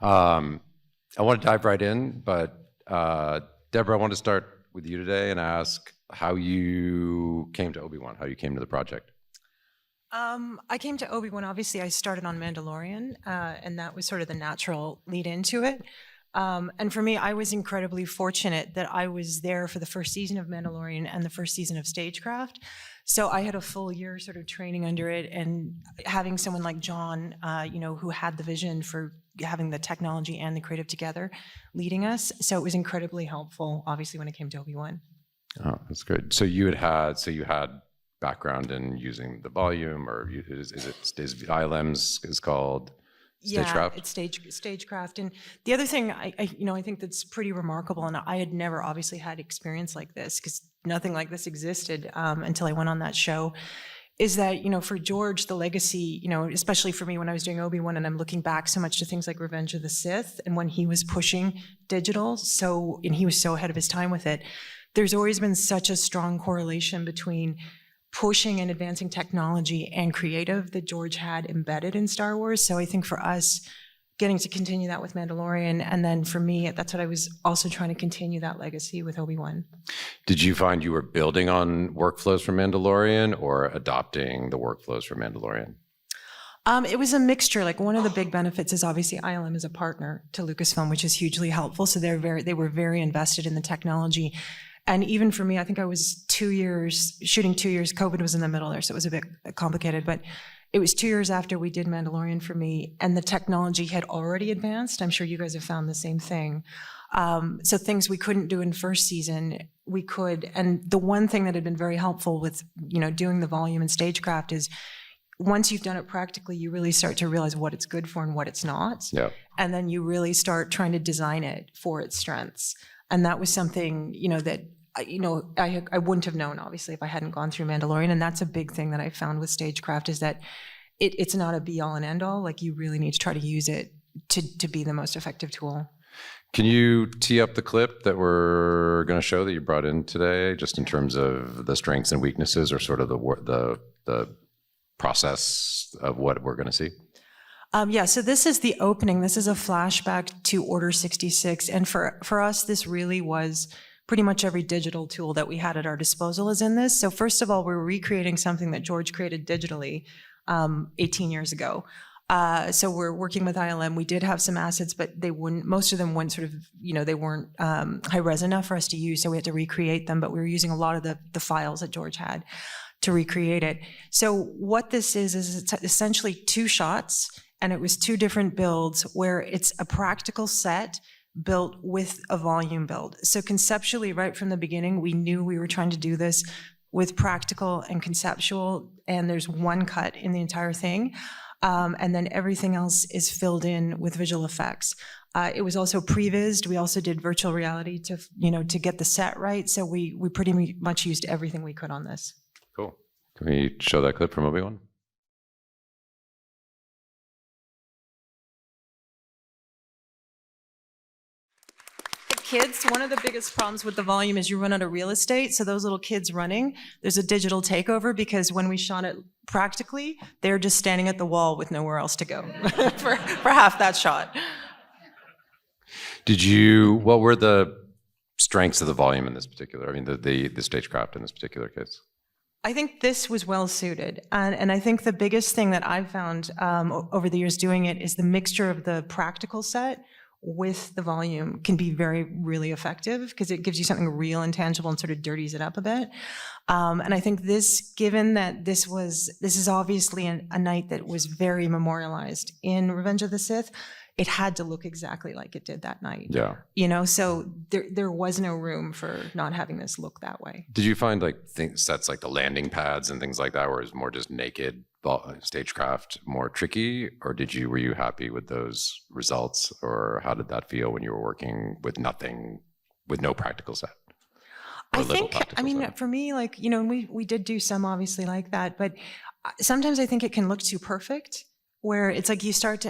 I want to dive right in, but Deborah, I want to start with you today and ask how you came to Obi-Wan, how you came to the project. I came to Obi-Wan, obviously I started on Mandalorian, and that was sort of the natural lead into it. And for me, I was incredibly fortunate that I was there for the first season of Mandalorian and the first season of Stagecraft. So I had a full year sort of training under it, and having someone like John, who had the vision for having the technology and the creative together, leading us. So it was incredibly helpful, obviously, when it came to Obi-Wan. Oh, that's good. So you had background in using the volume, or is ILMs is called Stagecraft? Yeah, it's Stagecraft. And the other thing I think that's pretty remarkable, and I had never obviously had experience like this because nothing like this existed until I went on that show, is that, for George, the legacy, especially for me when I was doing Obi-Wan and I'm looking back so much to things like Revenge of the Sith and when he was pushing digital, and he was so ahead of his time with it, there's always been such a strong correlation between pushing and advancing technology and creative that George had embedded in Star Wars. So I think for us, getting to continue that with Mandalorian, and then for me, that's what I was also trying to continue that legacy with Obi-Wan. Did you find you were building on workflows from Mandalorian or adopting the workflows from Mandalorian? It was a mixture. Like, one of the big benefits is obviously ILM is a partner to Lucasfilm, which is hugely helpful. So they were very invested in the technology. And even for me, I think I was shooting 2 years. COVID was in the middle there, so it was a bit complicated. But it was 2 years after we did Mandalorian for me, and the technology had already advanced. I'm sure you guys have found the same thing. So things we couldn't do in first season, we could. And the one thing that had been very helpful with doing the volume and Stagecraft is, once you've done it practically, you really start to realize what it's good for and what it's not. Yeah. And then you really start trying to design it for its strengths. And that was something, that I wouldn't have known, obviously, if I hadn't gone through Mandalorian. And that's a big thing that I found with Stagecraft, is that it's not a be-all and end-all. Like, you really need to try to use it to be the most effective tool. Can you tee up the clip that we're going to show that you brought in today, just in terms of the strengths and weaknesses, or sort of the process of what we're going to see? So this is the opening. This is a flashback to Order 66. And for us, this really was pretty much every digital tool that we had at our disposal is in this. So first of all, we're recreating something that George created digitally 18 years ago. So we're working with ILM. We did have some assets, but most of them weren't sort of, they weren't high res enough for us to use. So we had to recreate them, but we were using a lot of the files that George had to recreate it. So what this is it's essentially 2 shots, and it was 2 different builds where it's a practical set built with a volume build. So conceptually, right from the beginning, we knew we were trying to do this with practical and conceptual, and there's 1 cut in the entire thing. And then everything else is filled in with visual effects. It was also prevised. We also did virtual reality to get the set right. So we pretty much used everything we could on this. Cool. Can we show that clip from Obi-Wan? Kids, one of the biggest problems with the volume is you run out of real estate. So those little kids running, there's a digital takeover, because when we shot it practically, they're just standing at the wall with nowhere else to go for half that shot. What were the strengths of the volume in this particular, the Stagecraft in this particular case? I think this was well suited. And I think the biggest thing that I've found over the years doing it is the mixture of the practical set with the volume can be really effective, because it gives you something real and tangible and sort of dirties it up a bit. And I think given that this is obviously a night that was very memorialized in Revenge of the Sith, it had to look exactly like it did that night. Yeah. So there was no room for not having this look that way. Did you find sets like the landing pads and things like that, where it's more just naked Stagecraft more tricky, or were you happy with those results, or how did that feel when you were working with no practical set? I think, for me, we did do some obviously like that, but sometimes I think it can look too perfect, where it's like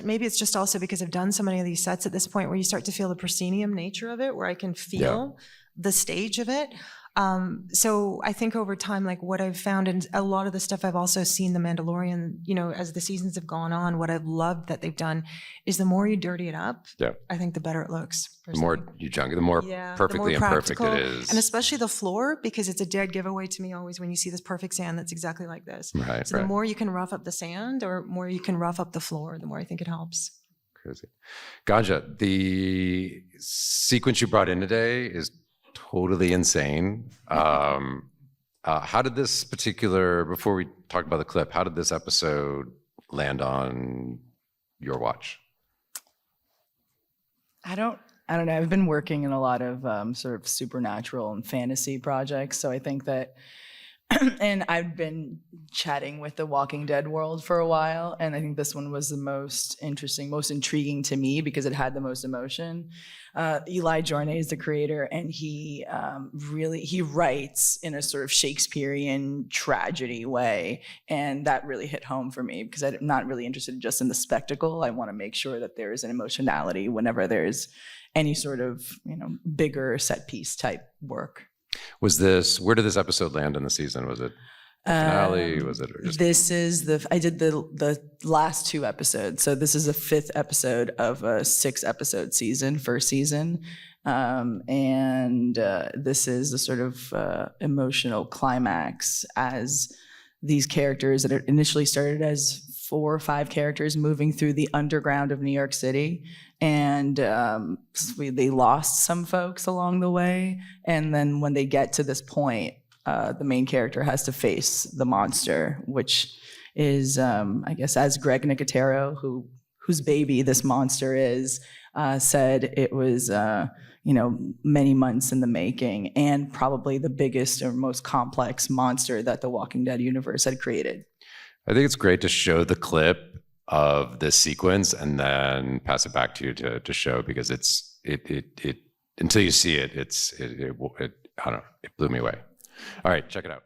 maybe it's just also because I've done so many of these sets at this point, where you start to feel the proscenium nature of it, where I can feel the stage of it. So I think over time, like what I've found, and a lot of the stuff I've also seen The Mandalorian, as the seasons have gone on, what I've loved that they've done is the more you dirty it up, Yeah. I think the better it looks. The more you junk it, the more perfectly imperfect it is. And especially the floor, because it's a dead giveaway to me always when you see this perfect sand that's exactly like this. Right, so the more you can rough up the sand or more you can rough up the floor, the more I think it helps. Crazy. Gandja, the sequence you brought in today is totally insane. How did this particular, before we talk about the clip, how did this episode land on your watch? I don't know. I've been working in a lot of sort of supernatural and fantasy projects, so I think that, and I've been chatting with the Walking Dead world for a while, and I think this one was the most interesting, most intriguing to me because it had the most emotion. Eli Jornet is the creator, and he writes in a sort of Shakespearean tragedy way, and that really hit home for me because I'm not really interested just in the spectacle. I want to make sure that there is an emotionality whenever there's any sort of bigger set piece type work. Where did this episode land in the season? Was it the finale? Was it just... I did the last 2 episodes. So this is the 5th episode of a 6-episode season, first season. This is the sort of emotional climax as these characters that initially started as 4 or 5 characters moving through the underground of New York City. And they lost some folks along the way. And then when they get to this point, the main character has to face the monster, which is, I guess, as Greg Nicotero, whose baby this monster is, said, it was, many months in the making and probably the biggest or most complex monster that the Walking Dead universe had created. I think it's great to show the clip of this sequence and then pass it back to you to show, because it until you see it, I don't know, it blew me away. All right, check it out.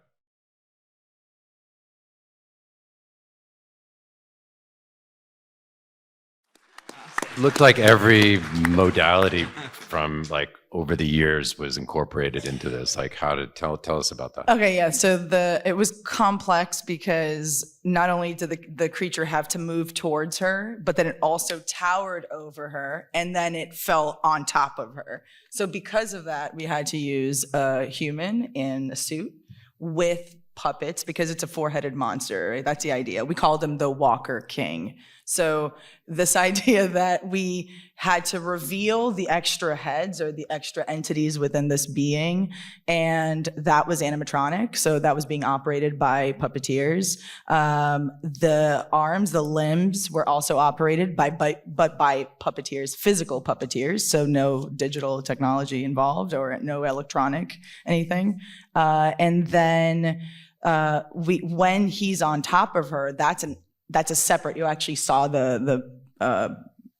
Looked like every modality from like over the years was incorporated into this. Like, how did tell us about that? Okay, yeah. So it was complex because not only did the creature have to move towards her, but then it also towered over her, and then it fell on top of her. So because of that, we had to use a human in a suit with puppets because it's a 4-headed monster. Right? That's the idea. We called him the Walker King. So this idea that we had to reveal the extra heads or the extra entities within this being, and that was animatronic. So that was being operated by puppeteers. The arms, the limbs were also operated by puppeteers, physical puppeteers. So no digital technology involved or no electronic anything. And then when he's on top of her, that's a separate, you actually saw the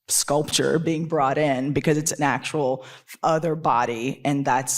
sculpture being brought in because it's an actual other body, and that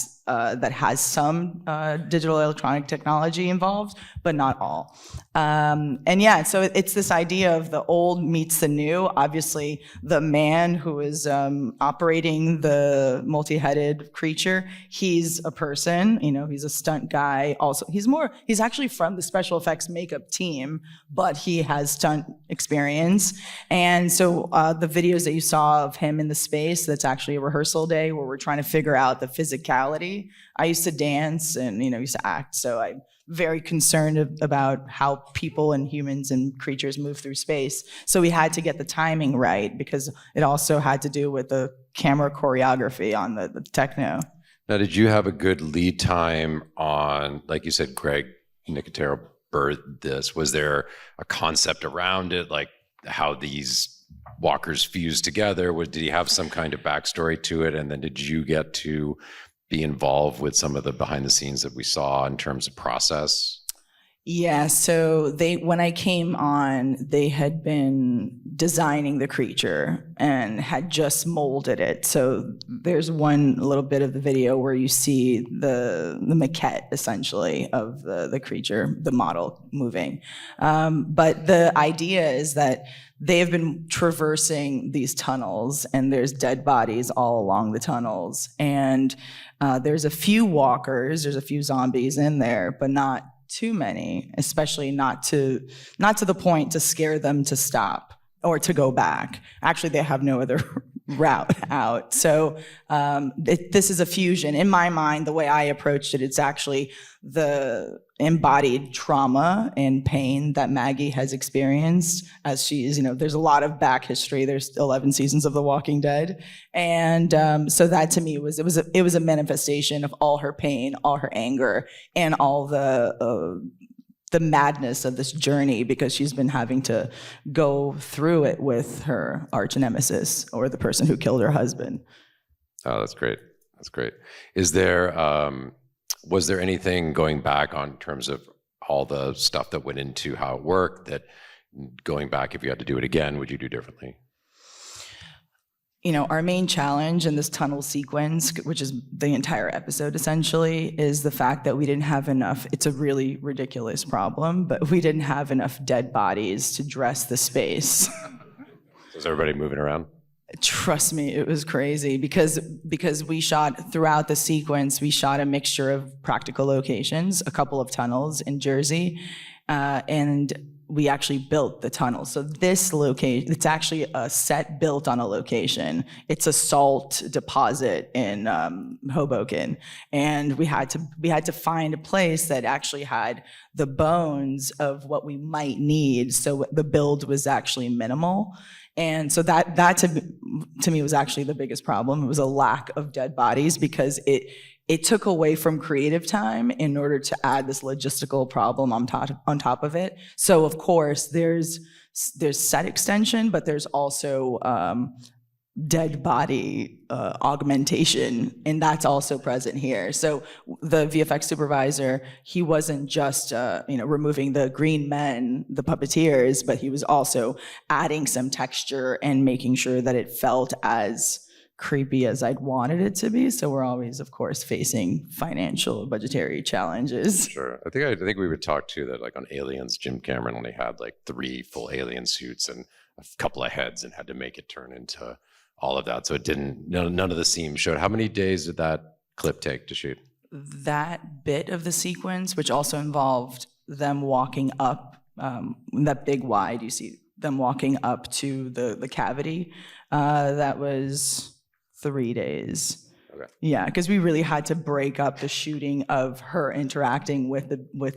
has some digital electronic technology involved, but not all. And yeah, so it's this idea of the old meets the new. Obviously, the man who is operating the multi-headed creature, he's a person, he's a stunt guy. Also, he's actually from the special effects makeup team, but he has stunt experience. And so the videos that you saw of him in the space, that's actually a rehearsal day where we're trying to figure out the physicality. I used to dance and, used to act, so I'm very concerned about how people and humans and creatures move through space. So we had to get the timing right because it also had to do with the camera choreography on the techno. Now, did you have a good lead time on, like you said, Greg Nicotero birthed this? Was there a concept around it, like how these walkers fuse together? Did he have some kind of backstory to it? And then did you get to be involved with some of the behind the scenes that we saw in terms of process? Yeah, so when I came on, they had been designing the creature and had just molded it. So there's one little bit of the video where you see the maquette, essentially, of the creature, the model moving. But the idea is that they have been traversing these tunnels, and there's dead bodies all along the tunnels. And there's a few walkers, there's a few zombies in there, but not too many, especially not to the point to scare them to stop or to go back. Actually, they have no other route out. So this is a fusion. In my mind, the way I approached it, it's actually the embodied trauma and pain that Maggie has experienced as she's, there's a lot of back history. There's 11 seasons of The Walking Dead. And so that to me was a manifestation of all her pain, all her anger, and all the madness of this journey, because she's been having to go through it with her arch nemesis, or the person who killed her husband. Oh, that's great. That's great. Is there, was there anything going back on terms of all the stuff that went into how it worked that going back, if you had to do it again, would you do differently? Our main challenge in this tunnel sequence, which is the entire episode essentially, is the fact that we didn't have enough. It's a really ridiculous problem, but we didn't have enough dead bodies to dress the space. Is everybody moving around? Trust me, it was crazy because we shot throughout the sequence, we shot a mixture of practical locations, a couple of tunnels in Jersey, and we actually built the tunnel. So this location, it's actually a set built on a location. It's a salt deposit in Hoboken. And we had to find a place that actually had the bones of what we might need. So the build was actually minimal. And so that to me was actually the biggest problem. It was a lack of dead bodies, because it took away from creative time in order to add this logistical problem on top of it. So of course there's set extension, but there's also dead body augmentation, and that's also present here. So the VFX supervisor, he wasn't just removing the green men, the puppeteers, but he was also adding some texture and making sure that it felt as creepy as I'd wanted it to be. So we're always, of course, facing financial, budgetary challenges. Sure. I think we would talk too that like on Aliens, Jim Cameron only had like 3 full alien suits and a couple of heads and had to make it turn into all of that. So it didn't, none of the seams showed. How many days did that clip take to shoot? That bit of the sequence, which also involved them walking up, that big wide, you see them walking up to the cavity, that was 3 days. Okay. Yeah, because we really had to break up the shooting of her interacting with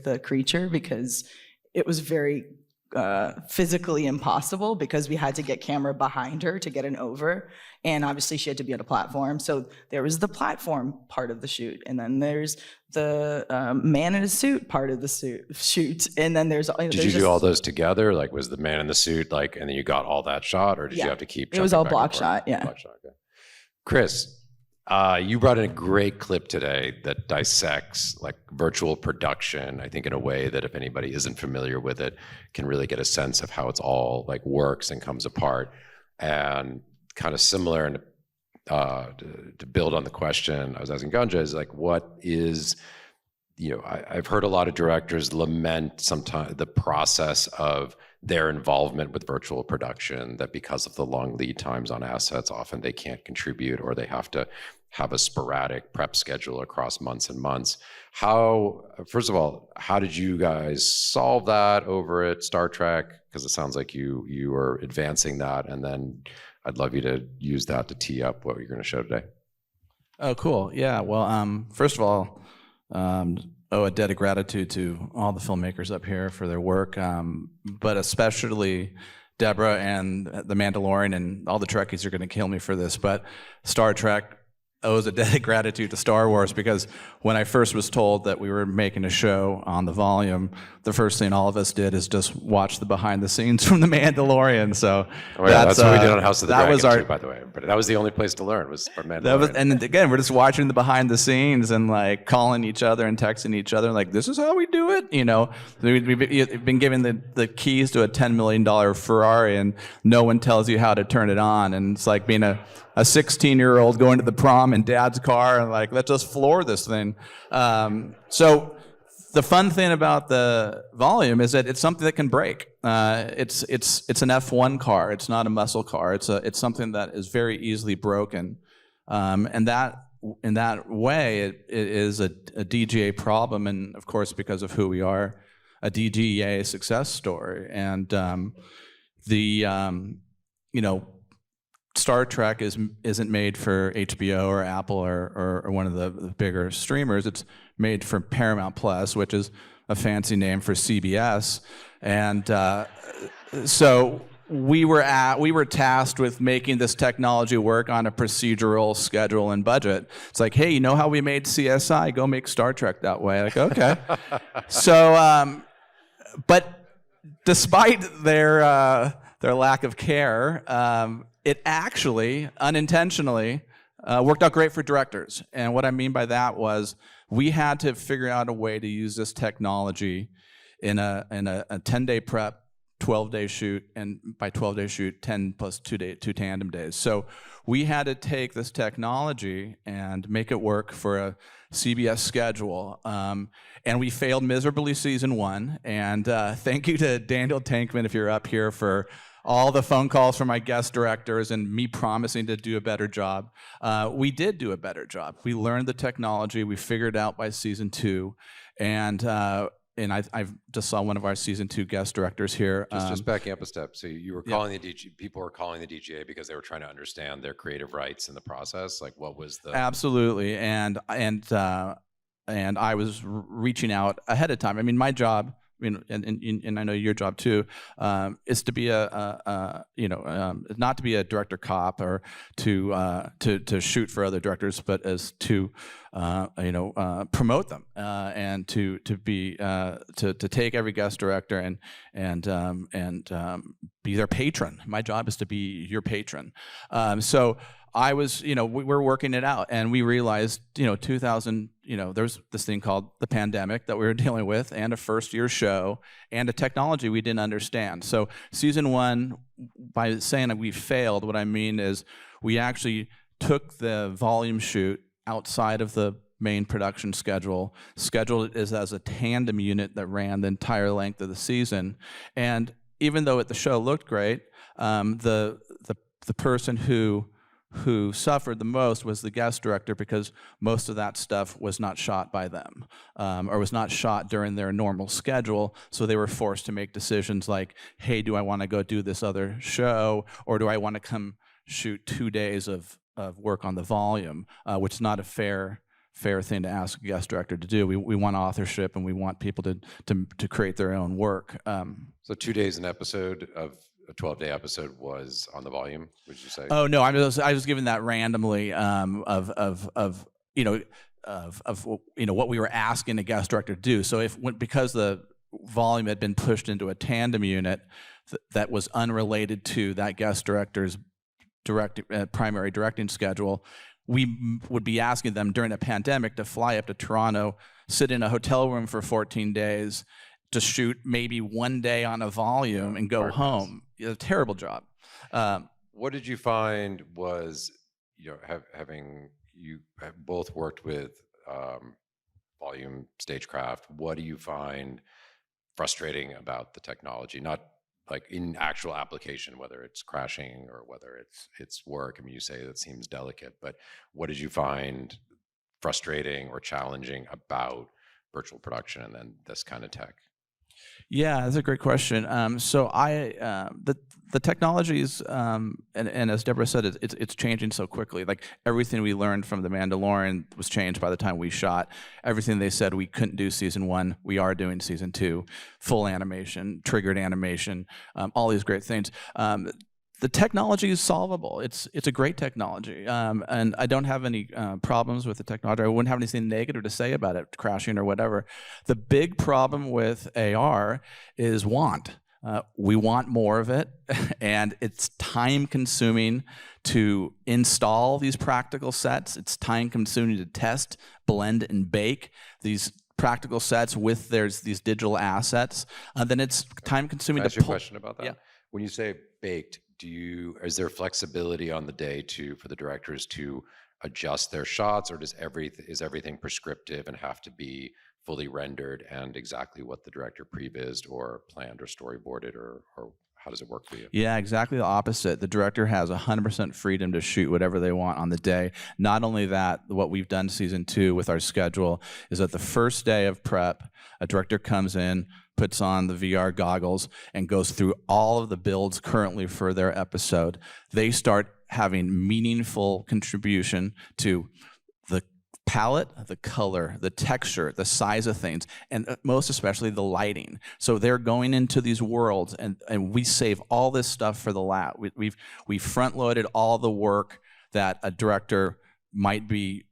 the creature, because it was very physically impossible, because we had to get camera behind her to get an over, and obviously she had to be on a platform. So there was the platform part of the shoot, and then there's the man in a suit part of the shoot, and then there's. Did you do all those together? Like, was the man in the suit like, and then you got all that shot, or did you have to keep? It was all block shot. Yeah. Block shot, okay. Chris, you brought in a great clip today that dissects like virtual production, I think in a way that if anybody isn't familiar with it, can really get a sense of how it's all like works and comes apart. And kind of similar, and to build on the question I was asking Gandja, is like, what is, I've heard a lot of directors lament sometimes the process of their involvement with virtual production, that because of the long lead times on assets, often they can't contribute, or they have to have a sporadic prep schedule across months and months. First of all, how did you guys solve that over at Star Trek? Because it sounds like you are advancing that, and then I'd love you to use that to tee up what you're going to show today. Oh, cool. Yeah. Well, first of all, owe a debt of gratitude to all the filmmakers up here for their work, but especially Deborah and The Mandalorian, and all the Trekkies are going to kill me for this, but Star Trek owes a debt of gratitude to Star Wars, because when I first was told that we were making a show on the volume, the first thing all of us did is just watch the behind the scenes from The Mandalorian. So that's what we did on House of the Dragon, our, too, by the way. But that was the only place to learn, was from Mandalorian. that was, and again, we're just watching the behind the scenes and like calling each other and texting each other like, this is how we do it. You know, we've been given the keys to a $10 million Ferrari, and no one tells you how to turn it on. And it's like being a 16-year-old going to the prom in dad's car and like, let's just floor this thing. So the fun thing about the volume is that it's something that can break. It's an F1 car. It's not a muscle car. It's something that is very easily broken. And that in that way, it is a DGA problem. And of course, because of who we are, a DGA success story. And Star Trek isn't made for HBO or Apple or one of the bigger streamers. It's made for Paramount Plus, which is a fancy name for CBS. And so we were tasked with making this technology work on a procedural schedule and budget. It's like, hey, you know how we made CSI? Go make Star Trek that way. Like, okay. So, but despite their lack of care, it actually, unintentionally, worked out great for directors. And what I mean by that was we had to figure out a way to use this technology in a 10-day prep, 12-day shoot, and by 12-day shoot, 10 plus 2 tandem days. So we had to take this technology and make it work for a CBS schedule. And we failed miserably season 1. And thank you to Daniel Tankman, if you're up here, for all the phone calls from my guest directors and me promising to do a better job. We did do a better job. We learned the technology. We figured it out by season 2. And I just saw one of our season 2 guest directors here. Just backing up a step. So you were calling the DGA, people were calling the DGA because they were trying to understand their creative rights in the process. Like, what was the... Absolutely. And I was reaching out ahead of time. I mean, my job, and I know your job too, is to be not to be a director cop or to shoot for other directors, but as to promote them and to take every guest director and be their patron. My job is to be your patron. So I was, we were working it out, and we realized, 2000, there's this thing called the pandemic that we were dealing with, and a first-year show, and a technology we didn't understand. So season 1, by saying that we failed, what I mean is we actually took the volume shoot outside of the main production scheduled it as a tandem unit that ran the entire length of the season. And even though the show looked great, the person who suffered the most was the guest director, because most of that stuff was not shot by them, or was not shot during their normal schedule. So they were forced to make decisions like, hey, do I want to go do this other show, or do I want to come shoot 2 days of work on the volume, which is not a fair thing to ask a guest director to do. We want authorship, and we want people to create their own work. So 2 days an episode of a 12-day episode was on the volume, would you say? Oh no, I was given that randomly of what we were asking a guest director to do. So because the volume had been pushed into a tandem unit that was unrelated to that guest director's primary directing schedule, we would be asking them during a pandemic to fly up to Toronto, sit in a hotel room for 14 days, to shoot maybe 1 day on a volume and go home. A terrible job. What did you find was, having you have both worked with volume stagecraft, what do you find frustrating about the technology? Not like in actual application, whether it's crashing or whether it's work. I mean, you say that seems delicate, but what did you find frustrating or challenging about virtual production and then this kind of tech? Yeah, that's a great question. So the technologies, and as Deborah said, it's changing so quickly. Like everything we learned from The Mandalorian was changed by the time we shot. Everything they said we couldn't do season 1, we are doing season 2. Full animation, triggered animation, all these great things. the technology is solvable. It's a great technology, and I don't have any problems with the technology. I wouldn't have anything negative to say about it crashing or whatever. The big problem with AR is want. We want more of it, and it's time consuming to install these practical sets. It's time consuming to test, blend, and bake these practical sets with these digital assets. Then it's time consuming Can I to ask you a pull. question about that? Yeah. When you say baked, is there flexibility on the day for the directors to adjust their shots, or is everything prescriptive and have to be fully rendered and exactly what the director prevised or planned or storyboarded, or how does it work for you? Yeah, exactly the opposite. The director has 100% freedom to shoot whatever they want on the day. Not only that, what we've done season 2 with our schedule is that the first day of prep, a director comes in, puts on the VR goggles, and goes through all of the builds currently for their episode. They start having meaningful contribution to the palette, the color, the texture, the size of things, and most especially the lighting. So they're going into these worlds, and we save all this stuff for the lab. We front-loaded all the work that a director might be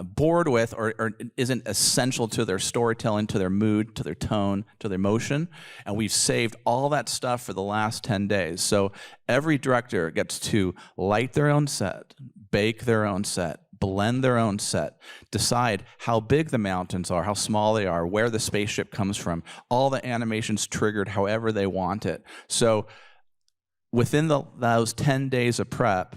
bored with or isn't essential to their storytelling, to their mood, to their tone, to their emotion, and we've saved all that stuff for the last 10 days. So every director gets to light their own set, bake their own set, blend their own set, decide how big the mountains are, how small they are, where the spaceship comes from, all the animations triggered however they want it. So within those 10 days of prep,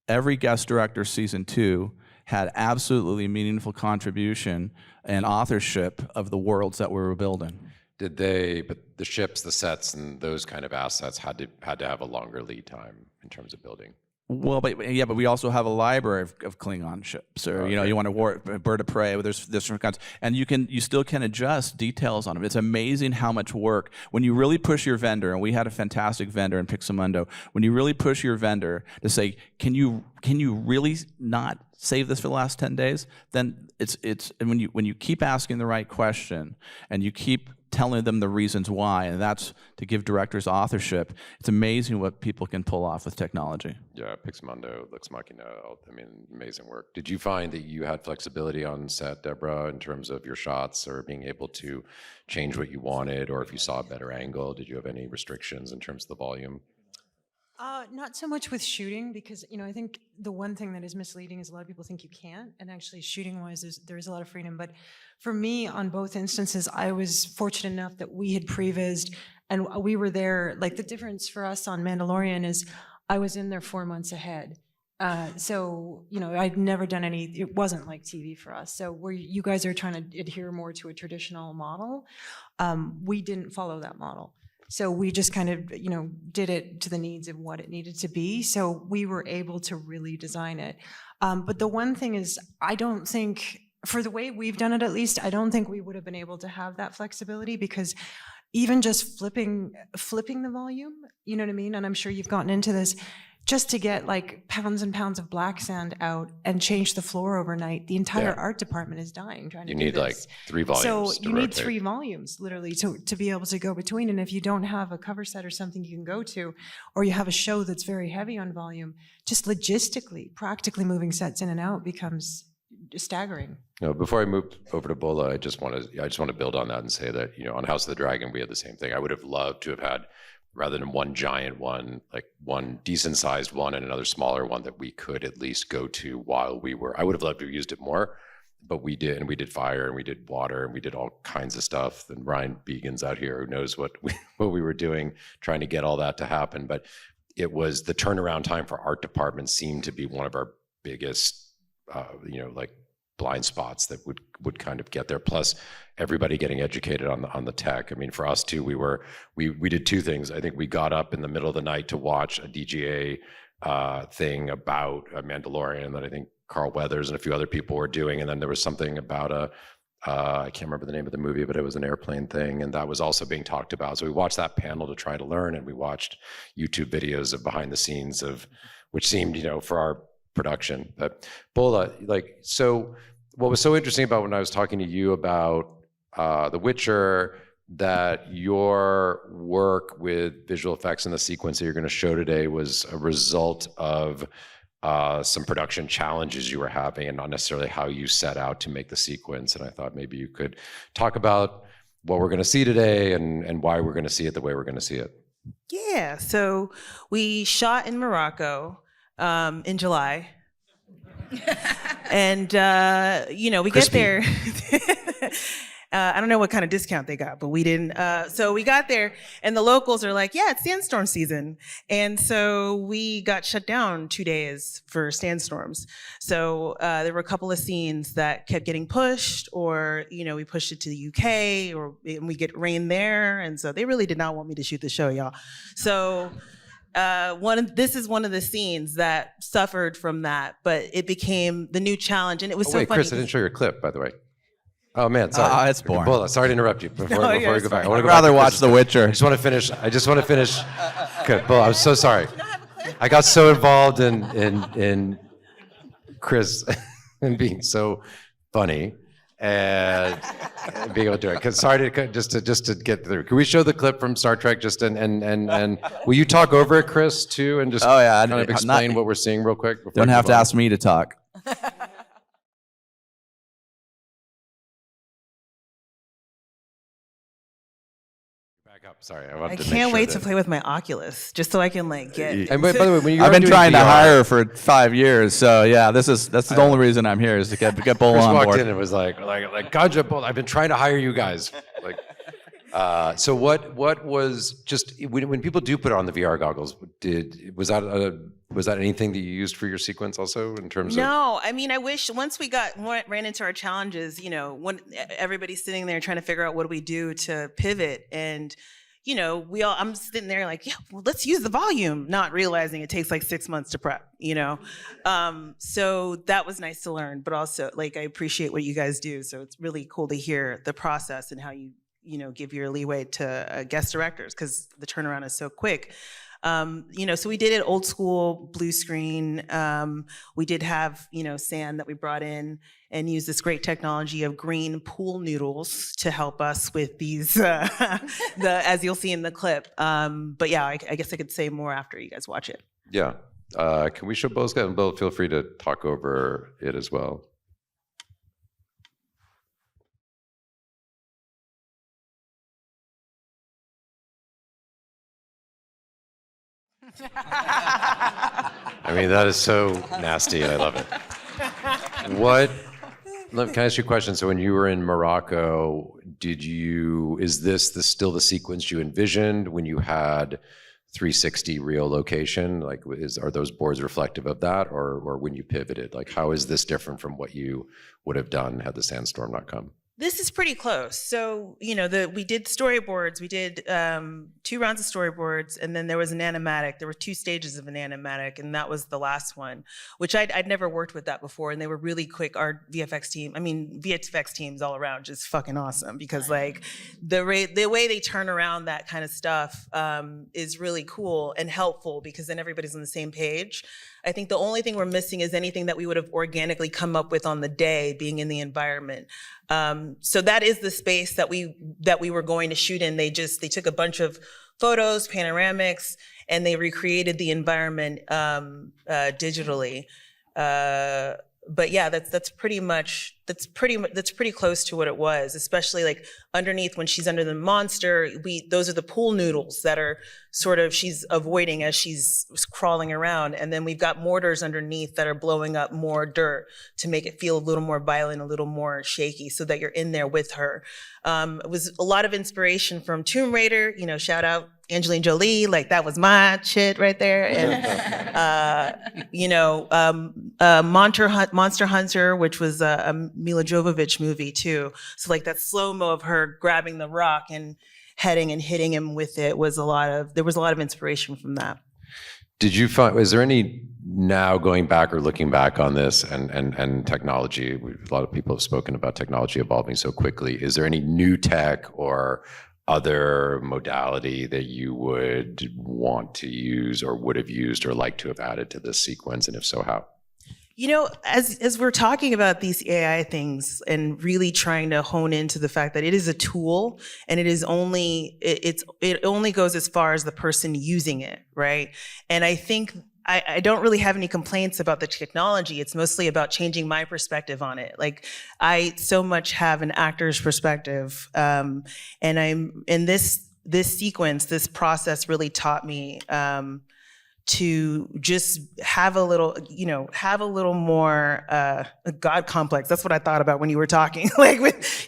every guest director season 2 had absolutely meaningful contribution and authorship of the worlds that we were building. But the ships, the sets, and those kind of assets had to have a longer lead time in terms of building. Well, but we also have a library of Klingon ships, or you want a bird of prey. There's different kinds, and you still can adjust details on them. It's amazing how much work when you really push your vendor. And we had a fantastic vendor in Pixamundo. When you really push your vendor to say, can you really not save this for the last 10 days? Then and when you keep asking the right question and you keep telling them the reasons why, and that's to give directors authorship. It's amazing what people can pull off with technology. Yeah, Pixamundo, Lux Machina, amazing work. Did you find that you had flexibility on set, Deborah, in terms of your shots or being able to change what you wanted, or if you saw a better angle, did you have any restrictions in terms of the volume? Not so much with shooting, because I think the one thing that is misleading is a lot of people think you can't, and actually shooting-wise, there is a lot of freedom. But for me, on both instances, I was fortunate enough that we had prevised, and we were there. Like, the difference for us on Mandalorian is I was in there 4 months ahead. So, I'd never done it wasn't like TV for us. So where you guys are trying to adhere more to a traditional model, we didn't follow that model. So we just kind of, did it to the needs of what it needed to be. So we were able to really design it. But the one thing is, I don't think, for the way we've done it at least, I don't think we would have been able to have that flexibility, because even just flipping the volume, you know what I mean? And I'm sure you've gotten into this, just to get like pounds and pounds of black sand out and change the floor overnight, the entire art department is dying trying to do this. You need like 3 volumes. So you need 3 volumes literally to be able to go between. And if you don't have a cover set or something you can go to, or you have a show that's very heavy on volume, just logistically, practically moving sets in and out becomes staggering. Before I move over to Bola, I just want to build on that and say that, on House of the Dragon, we had the same thing. I would have loved to have had, rather than one giant one, like one decent sized one and another smaller one that we could at least go to while I would have loved to have used it more, but we did. And we did fire and we did water and we did all kinds of stuff. And Ryan Began's out here who knows what we were doing, trying to get all that to happen. But it was the turnaround time for art department seemed to be one of our biggest, like blind spots that would kind of get there. Plus everybody getting educated on the tech. I mean, for us too, we did 2 things. I think we got up in the middle of the night to watch a DGA thing about a Mandalorian that I think Carl Weathers and a few other people were doing. And then there was something about I can't remember the name of the movie, but it was an airplane thing. And that was also being talked about. So we watched that panel to try to learn, and we watched YouTube videos of behind the scenes which seemed, for our production. But Bola, so what was so interesting about when I was talking to you about The Witcher, that your work with visual effects in the sequence that you're going to show today was a result of some production challenges you were having and not necessarily how you set out to make the sequence. And I thought maybe you could talk about what we're going to see today and why we're going to see it the way we're going to see it. Yeah, so we shot in Morocco in July. And, we Crispy. get there. I don't know what kind of discount they got, but we didn't. So we got there, and the locals are like, yeah, it's sandstorm season. And so we got shut down 2 days for sandstorms. So there were a couple of scenes that kept getting pushed, or, we pushed it to the UK, and we get rain there. And so they really did not want me to shoot the show, y'all. So this is one of the scenes that suffered from that, but it became the new challenge. And it was so Wait, funny. Chris, I didn't show your clip, by the way. Oh man, sorry. It's boring. Bola, sorry to interrupt you before we go back. I want to I'd rather watch The Witcher. I just want to finish. Good, Bola, I'm so sorry. I got so involved in Chris and being so funny and being able to do it. 'Cause sorry to just to get through. Can we show the clip from Star Trek? Just and will you talk over it, Chris, too, and just kind of explain what we're seeing real quick? Don't have to ask me to talk. Back up. Sorry, I I wanted to can't make sure wait to that- play with my Oculus, just so I can get. And by the way, when you I've are been doing trying to VR, hire her for 5 years, so yeah, that's the only reason I'm here is to get Bola Chris on walked board. in and was like Gandja, Bola, I've been trying to hire you guys. So what was just when people do put on the VR goggles? Was that anything that you used for your sequence also in terms of? No, I mean, I wish once we ran into our challenges, when everybody's sitting there trying to figure out what do we do to pivot, and I'm sitting there like, yeah, well, let's use the volume, not realizing it takes like 6 months to prep, So that was nice to learn, but also I appreciate what you guys do. So it's really cool to hear the process and how you give your leeway to guest directors, because the turnaround is so quick. So we did it old school blue screen. We did have, sand that we brought in and used this great technology of green pool noodles to help us with these, as you'll see in the clip. But yeah, I guess I could say more after you guys watch it. Yeah. Can we show Bo's guy? And Bo, feel free to talk over it as well. I mean, that is so nasty, and I love it. Can I ask you a question? So when you were in Morocco, is this still the sequence you envisioned when you had 360 real location? Are those boards reflective of that, or when you pivoted? How is this different from what you would have done had the sandstorm not come? This is pretty close. So, we did storyboards. We did 2 rounds of storyboards, and then there was an animatic. There were 2 stages of an animatic, and that was the last one, which I'd never worked with that before, and they were really quick. Our VFX teams all around just fucking awesome, because the way they turn around that kind of stuff is really cool and helpful, because then everybody's on the same page. I think the only thing we're missing is anything that we would have organically come up with on the day, being in the environment. So that is the space that we were going to shoot in. They took a bunch of photos, panoramics, and they recreated the environment digitally. But yeah, that's pretty close to what it was, especially underneath when she's under the monster. Those are the pool noodles that are she's avoiding as she's crawling around. And then we've got mortars underneath that are blowing up more dirt to make it feel a little more violent, a little more shaky, so that you're in there with her. It was a lot of inspiration from Tomb Raider, shout out Angelina Jolie, that was my shit right there. And, Monster Hunter, which was a Mila Jovovich movie too. So that slow-mo of her grabbing the rock and heading and hitting him with it there was a lot of inspiration from that. Did you find, is there any, now going back or looking back on this and technology, a lot of people have spoken about technology evolving so quickly. Is there any new tech or other modality that you would want to use or would have used or like to have added to this sequence? And if so, how? You know, as we're talking about these AI things and really trying to hone into the fact that it is a tool and it only goes as far as the person using it, right? And I think I don't really have any complaints about the technology. It's mostly about changing my perspective on it. Like, I so much have an actor's perspective, and I'm in this sequence, this process really taught me to just have a little more God complex. That's what I thought about when you were talking. Like,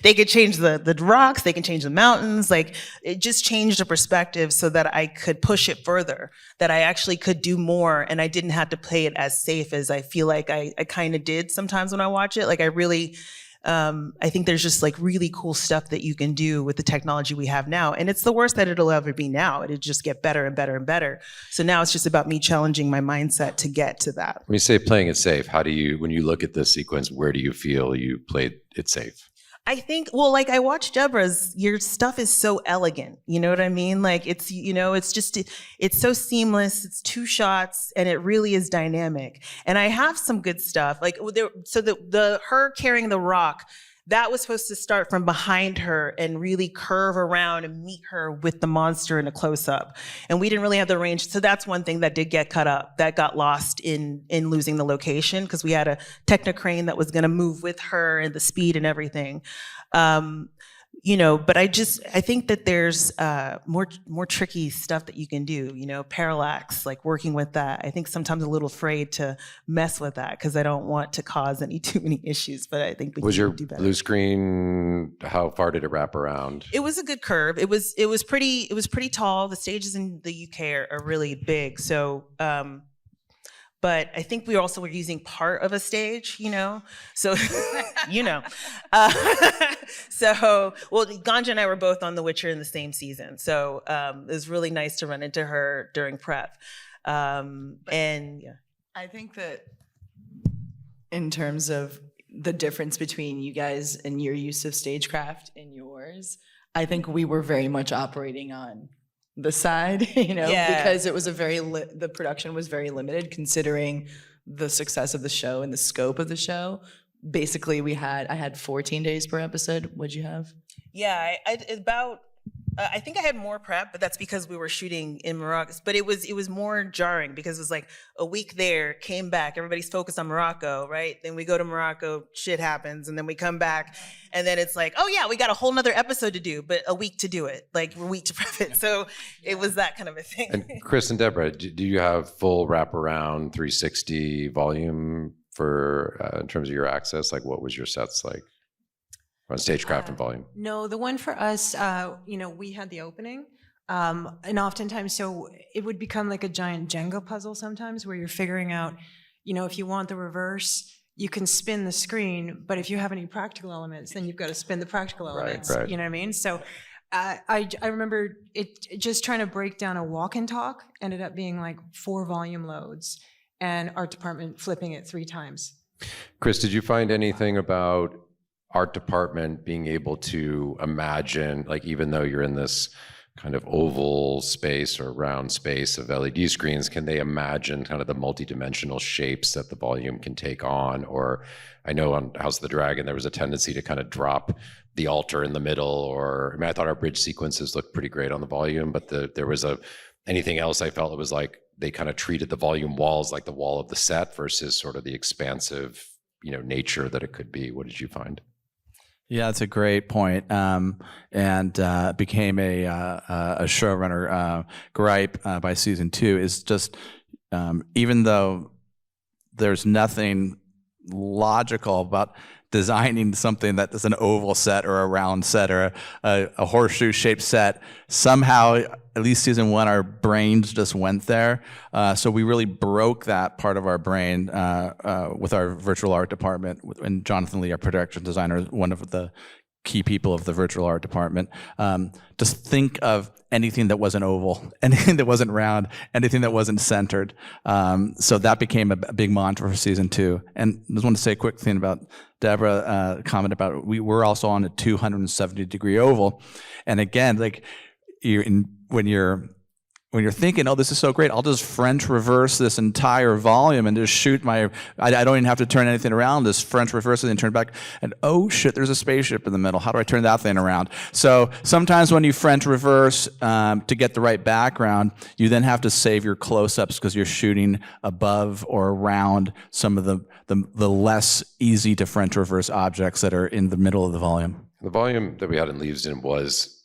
they could change the rocks, they can change the mountains. Like, it just changed the perspective so that I could push it further, that I actually could do more, and I didn't have to play it as safe as I feel like I kind of did sometimes when I watch it. Like, I really, I think there's just like really cool stuff that you can do with the technology we have now. And it's the worst that it'll ever be now. It'll just get better and better and better. So now it's just about me challenging my mindset to get to that. When you say playing it safe, how do you, when you look at this sequence, where do you feel you played it safe? I think, well, like, I watched Deborah's, your stuff is so elegant. You know what I mean? Like, it's, you know, it's just, it's so seamless. It's 2 shots and it really is dynamic. And I have some good stuff. Like, so her carrying the rock, that was supposed to start from behind her and really curve around and meet her with the monster in a close-up. And we didn't really have the range. So that's one thing that did get cut up, that got lost in losing the location, because we had a Technocrane that was gonna move with her and the speed and everything. You know, but I think that there's more tricky stuff that you can do, you know, parallax, like working with that. I think sometimes I'm a little afraid to mess with that because I don't want to cause too many issues, but I think we Was can your do better. blue screen, how far did it wrap around? It was a good curve. It was pretty tall. The stages in the UK are really big. So, but I think we also were using part of a stage, you know? So, you know. So, well, Gandja and I were both on The Witcher in the same season. So it was really nice to run into her during prep. And yeah. I think that in terms of the difference between you guys and your use of stagecraft and yours, I think we were very much operating on the side, you know, because it was the production was very limited considering the success of the show and the scope of the show. Basically, I had 14 days per episode. What'd you have? Yeah, I think I had more prep, but that's because we were shooting in Morocco. But it was more jarring because it was like a week there, came back, everybody's focused on Morocco, right? Then we go to Morocco, shit happens, and then we come back, and then it's like, oh yeah, we got a whole nother episode to do, but a week to do it, like a week to prep it. So it was that kind of a thing. And Chris and Deborah, do you have full wraparound 360 volume for in terms of your access? Like, what was your sets like on stagecraft and volume? No, the one for us, you know, we had the opening, and oftentimes, so it would become like a giant Jenga puzzle sometimes, where you're figuring out, you know, if you want the reverse, you can spin the screen, but if you have any practical elements, then you've got to spin the practical elements. Right. You know what I mean? So I remember it just trying to break down a walk and talk ended up being like 4 volume loads, and art department flipping it 3 times. Chris, did you find anything about art department being able to imagine, like, even though you're in this kind of oval space or round space of LED screens, can they imagine kind of the multidimensional shapes that the volume can take on? Or I know on House of the Dragon, there was a tendency to kind of drop the altar in the middle, or, I mean, I thought our bridge sequences looked pretty great on the volume, but there was anything else I felt it was like they kind of treated the volume walls like the wall of the set versus sort of the expansive, you know, nature that it could be. What did you find? Yeah, that's a great point, and became a showrunner gripe by season 2. Is just even though there's nothing logical about designing something that is an oval set or a round set or a horseshoe-shaped set, somehow, at least season 1, our brains just went there. So we really broke that part of our brain with our virtual art department, and Jonathan Lee, our production designer, one of the key people of the virtual art department. Just think of anything that wasn't oval, anything that wasn't round, anything that wasn't centered. So that became a big mantra for season 2. And I just want to say a quick thing about Deborah comment about we're also on a 270-degree oval, and again, like when when you're thinking, oh, this is so great, I'll just French reverse this entire volume and just shoot I don't even have to turn anything around, just French reverse it and turn it back. And oh shit, there's a spaceship in the middle. How do I turn that thing around? So sometimes when you French reverse to get the right background, you then have to save your close-ups because you're shooting above or around some of the less easy to French reverse objects that are in the middle of the volume. The volume that we had in Leavesden was,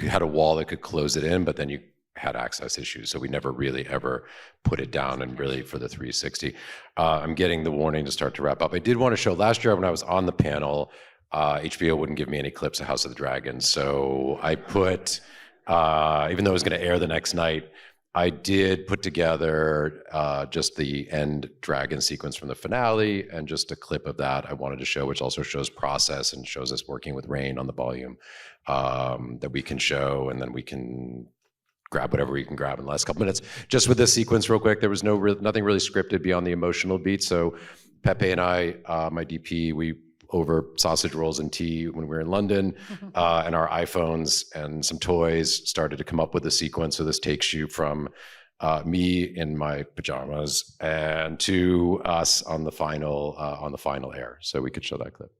had a wall that could close it in, but then you had access issues. So we never really ever put it down and really for the 360. I'm getting the warning to start to wrap up. I did want to show last year when I was on the panel, HBO wouldn't give me any clips of House of the Dragon. So I put, even though it was going to air the next night, I did put together just the end dragon sequence from the finale and just a clip of that I wanted to show, which also shows process and shows us working with Rain on the volume that we can show, and then we can grab whatever we can grab in the last couple minutes. Just with this sequence real quick, there was nothing really scripted beyond the emotional beat. So Pepe and I, my DP, we over sausage rolls and tea when we were in London, and our iPhones and some toys started to come up with a sequence. So this takes you from me in my pajamas and to us on the final air. So we could show that clip.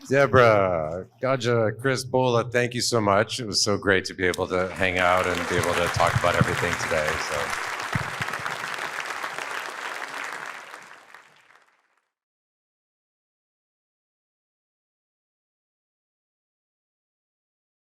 Deborah, Gandja, Chris, Bola, thank you so much. It was so great to be able to hang out and be able to talk about everything today. So.